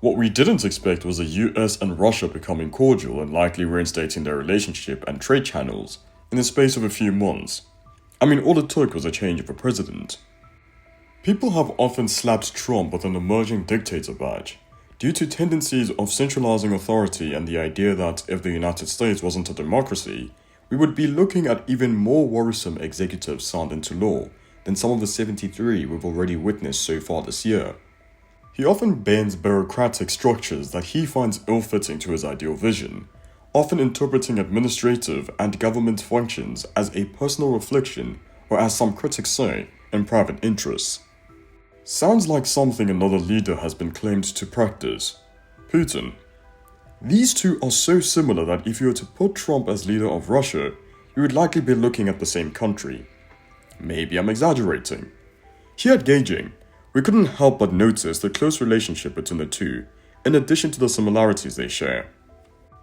What we didn't expect was the US and Russia becoming cordial and likely reinstating their relationship and trade channels in the space of a few months. I mean, all it took was a change of a president. People have often slapped Trump with an emerging dictator badge due to tendencies of centralizing authority and the idea that if the United States wasn't a democracy, we would be looking at even more worrisome executives signed into law than some of the 73 we've already witnessed so far this year. He often bends bureaucratic structures that he finds ill-fitting to his ideal vision, often interpreting administrative and government functions as a personal reflection or, as some critics say, in private interests. Sounds like something another leader has been claimed to practice: Putin. These two are so similar that if you were to put Trump as leader of Russia, you would likely be looking at the same country. Maybe I'm exaggerating. Here at Gaging, we couldn't help but notice the close relationship between the two, in addition to the similarities they share.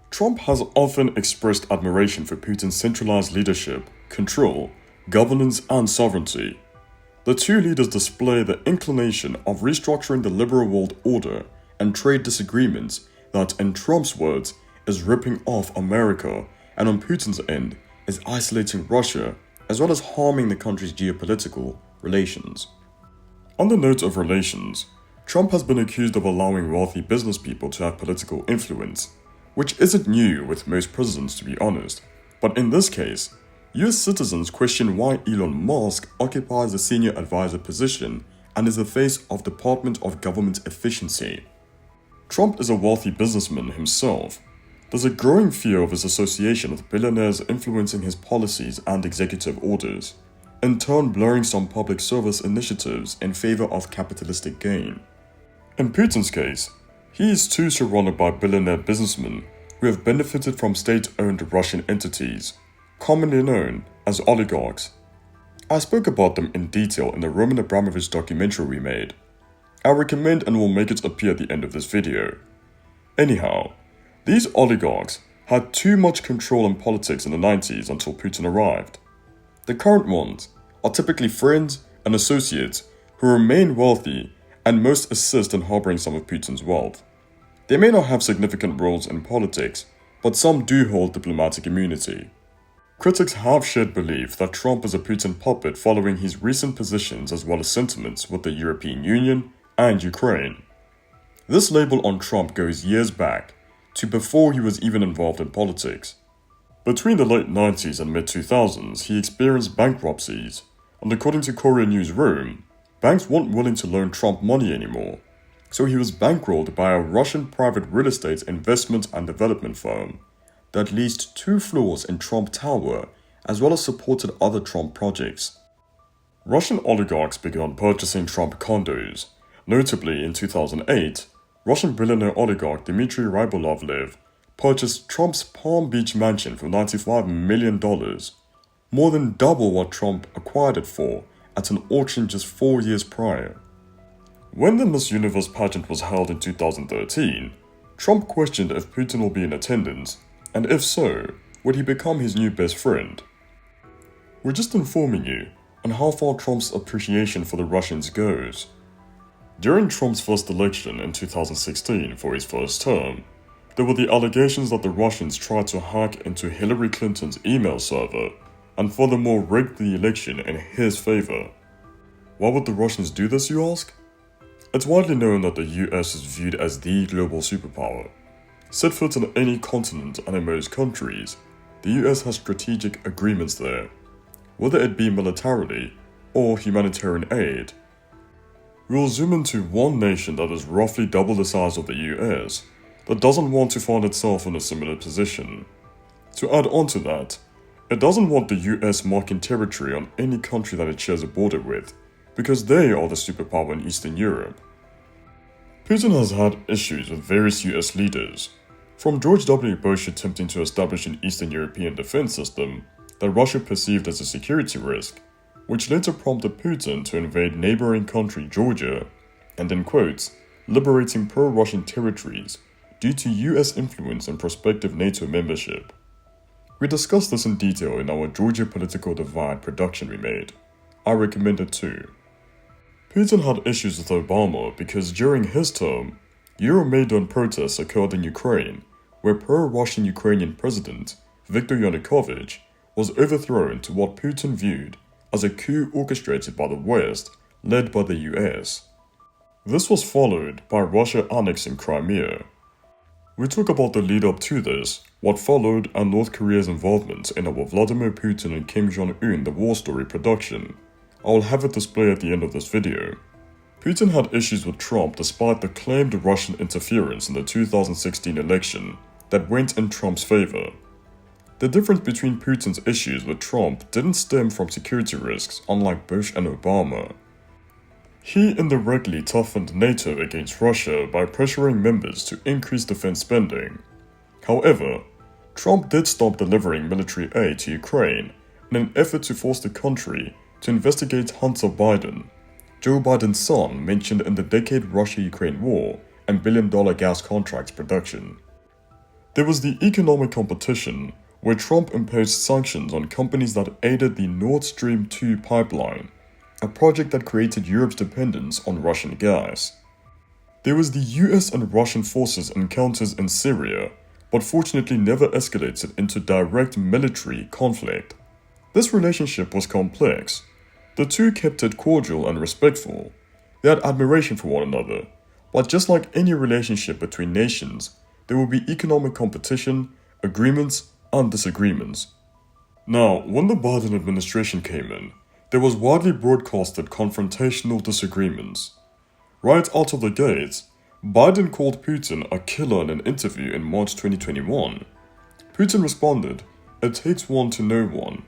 Trump has often expressed admiration for Putin's centralized leadership, control, governance, and sovereignty. The two leaders display the inclination of restructuring the liberal world order and trade disagreements that, in Trump's words, is ripping off America, and on Putin's end, is isolating Russia, as well as harming the country's geopolitical relations. On the note of relations, Trump has been accused of allowing wealthy business people to have political influence, which isn't new with most presidents, to be honest. But in this case, US citizens question why Elon Musk occupies a senior advisor position and is the face of Department of Government Efficiency. Trump is a wealthy businessman himself. There's a growing fear of his association with billionaires influencing his policies and executive orders, in turn blurring some public service initiatives in favor of capitalistic gain. In Putin's case, he is too surrounded by billionaire businessmen who have benefited from state-owned Russian entities, commonly known as oligarchs. I spoke about them in detail in the Roman Abramovich documentary we made. I recommend and will make it appear at the end of this video. Anyhow, these oligarchs had too much control in politics in the 90s until Putin arrived. The current ones are typically friends and associates who remain wealthy and most assist in harboring some of Putin's wealth. They may not have significant roles in politics, but some do hold diplomatic immunity. Critics have shared belief that Trump is a Putin puppet following his recent positions as well as sentiments with the European Union and Ukraine. This label on Trump goes years back, to before he was even involved in politics. Between the late 90s and mid-2000s, he experienced bankruptcies, and according to Korea Newsroom, banks weren't willing to loan Trump money anymore, so he was bankrolled by a Russian private real estate investment and development firm that leased 2 floors in Trump Tower, as well as supported other Trump projects. Russian oligarchs began purchasing Trump condos. Notably, in 2008, Russian billionaire oligarch Dmitry Rybolovlev purchased Trump's Palm Beach mansion for $95 million, more than double what Trump acquired it for at an auction just 4 years prior. When the Miss Universe pageant was held in 2013, Trump questioned if Putin will be in attendance, and if so, would he become his new best friend? We're just informing you on how far Trump's appreciation for the Russians goes. During Trump's first election in 2016 for his first term, there were the allegations that the Russians tried to hack into Hillary Clinton's email server and furthermore rigged the election in his favor. Why would the Russians do this, you ask? It's widely known that the US is viewed as the global superpower. Set foot on any continent and in most countries, the US has strategic agreements there, whether it be militarily or humanitarian aid. We'll zoom into one nation that is roughly double the size of the US, that doesn't want to find itself in a similar position. To add on to that, it doesn't want the US marking territory on any country that it shares a border with, because they are the superpower in Eastern Europe. Putin has had issues with various US leaders, from George W. Bush attempting to establish an Eastern European defense system that Russia perceived as a security risk, which later prompted Putin to invade neighboring country Georgia, and in quotes, liberating pro-Russian territories due to US influence and prospective NATO membership. We discussed this in detail in our Georgia Political Divide production we made. I recommend it too. Putin had issues with Obama because during his term, Euromaidan protests occurred in Ukraine, where pro-Russian Ukrainian President Viktor Yanukovych was overthrown to what Putin viewed as a coup orchestrated by the West, led by the US. This was followed by Russia annexing Crimea. We talk about the lead-up to this, what followed, and North Korea's involvement in our Vladimir Putin and Kim Jong-un The War Story production. I will have it displayed at the end of this video. Putin had issues with Trump despite the claimed Russian interference in the 2016 election that went in Trump's favor. The difference between Putin's issues with Trump didn't stem from security risks, unlike Bush and Obama. He indirectly toughened NATO against Russia by pressuring members to increase defense spending. However, Trump did stop delivering military aid to Ukraine in an effort to force the country to investigate Hunter Biden, Joe Biden's son mentioned in the decade Russia-Ukraine war and billion-dollar gas contracts production. There was the economic competition, where Trump imposed sanctions on companies that aided the Nord Stream 2 pipeline, a project that created Europe's dependence on Russian gas. There was the US and Russian forces encounters in Syria, but fortunately never escalated into direct military conflict. This relationship was complex. The two kept it cordial and respectful. They had admiration for one another, but just like any relationship between nations, there will be economic competition, agreements, and disagreements. Now, when the Biden administration came in, there was widely broadcasted confrontational disagreements. Right out of the gates, Biden called Putin a killer in an interview in March 2021. Putin responded, "It takes one to know one."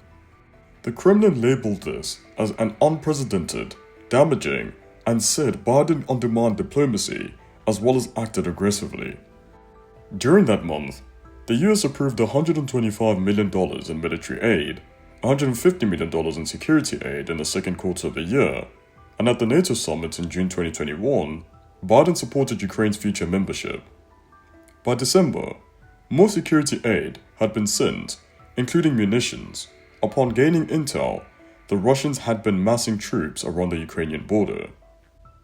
The Kremlin labeled this as an unprecedented, damaging, and said Biden undermined diplomacy as well as acted aggressively. During that month, the US approved $125 million in military aid, $150 million in security aid in the second quarter of the year, and at the NATO summit in June 2021, Biden supported Ukraine's future membership. By December, more security aid had been sent, including munitions. Upon gaining intel, the Russians had been massing troops around the Ukrainian border.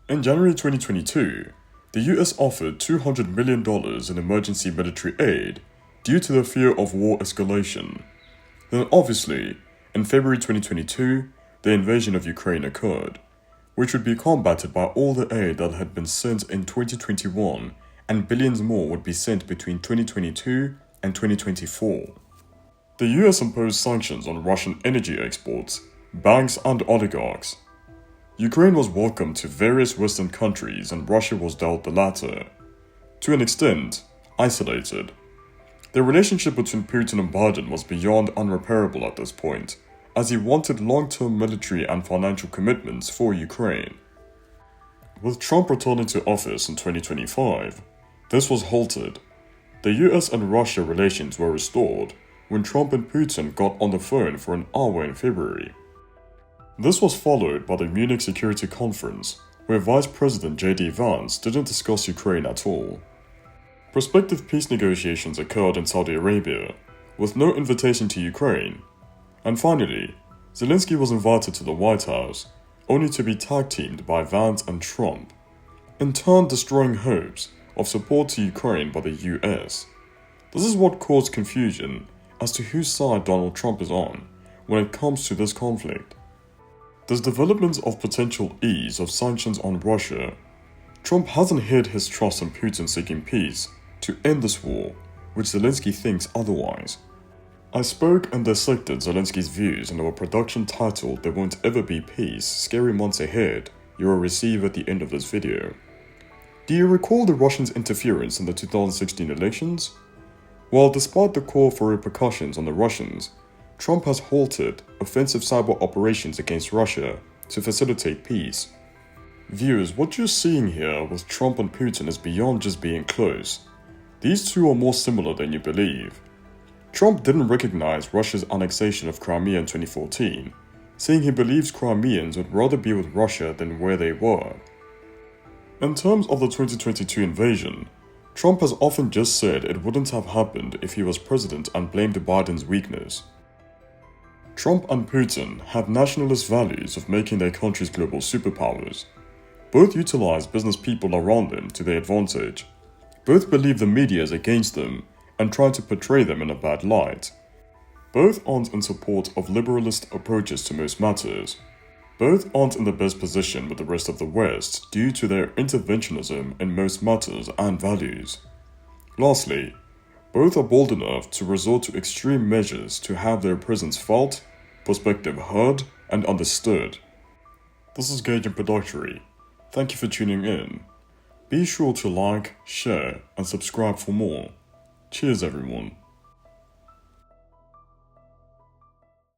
In January 2022, the US offered $200 million in emergency military aid due to the fear of war escalation. Then obviously, in February 2022, the invasion of Ukraine occurred, which would be combated by all the aid that had been sent in 2021, and billions more would be sent between 2022 and 2024. The US imposed sanctions on Russian energy exports, banks, and oligarchs. Ukraine was welcomed to various Western countries and Russia was dealt the latter. To an extent, isolated. The relationship between Putin and Biden was beyond unrepairable at this point, as he wanted long-term military and financial commitments for Ukraine. With Trump returning to office in 2025, this was halted. The US and Russia relations were restored when Trump and Putin got on the phone for an hour in February. This was followed by the Munich Security Conference, where Vice President J.D. Vance didn't discuss Ukraine at all. Prospective peace negotiations occurred in Saudi Arabia, with no invitation to Ukraine. And finally, Zelensky was invited to the White House, only to be tag-teamed by Vance and Trump, in turn destroying hopes of support to Ukraine by the US. This is what caused confusion as to whose side Donald Trump is on when it comes to this conflict. There's developments of potential ease of sanctions on Russia. Trump hasn't hid his trust in Putin seeking peace to end this war, which Zelensky thinks otherwise. I spoke and dissected Zelensky's views in our production titled "There Won't Ever Be Peace, Scary Months Ahead" you will receive at the end of this video. Do you recall the Russians' interference in the 2016 elections? Well, despite the call for repercussions on the Russians, Trump has halted offensive cyber operations against Russia to facilitate peace. Viewers, what you're seeing here with Trump and Putin is beyond just being close. These two are more similar than you believe. Trump didn't recognize Russia's annexation of Crimea in 2014, saying he believes Crimeans would rather be with Russia than where they were. In terms of the 2022 invasion, Trump has often just said it wouldn't have happened if he was president and blamed Biden's weakness. Trump and Putin have nationalist values of making their countries global superpowers. Both utilize business people around them to their advantage, Both believe the media is against them and try to portray them in a bad light. Both aren't in support of liberalist approaches to most matters. Both aren't in the best position with the rest of the West due to their interventionism in most matters and values. Lastly, both are bold enough to resort to extreme measures to have their presence felt, perspective heard, and understood. This is Gauging Productry. Thank you for tuning in. Be sure to like, share, and subscribe for more. Cheers, everyone.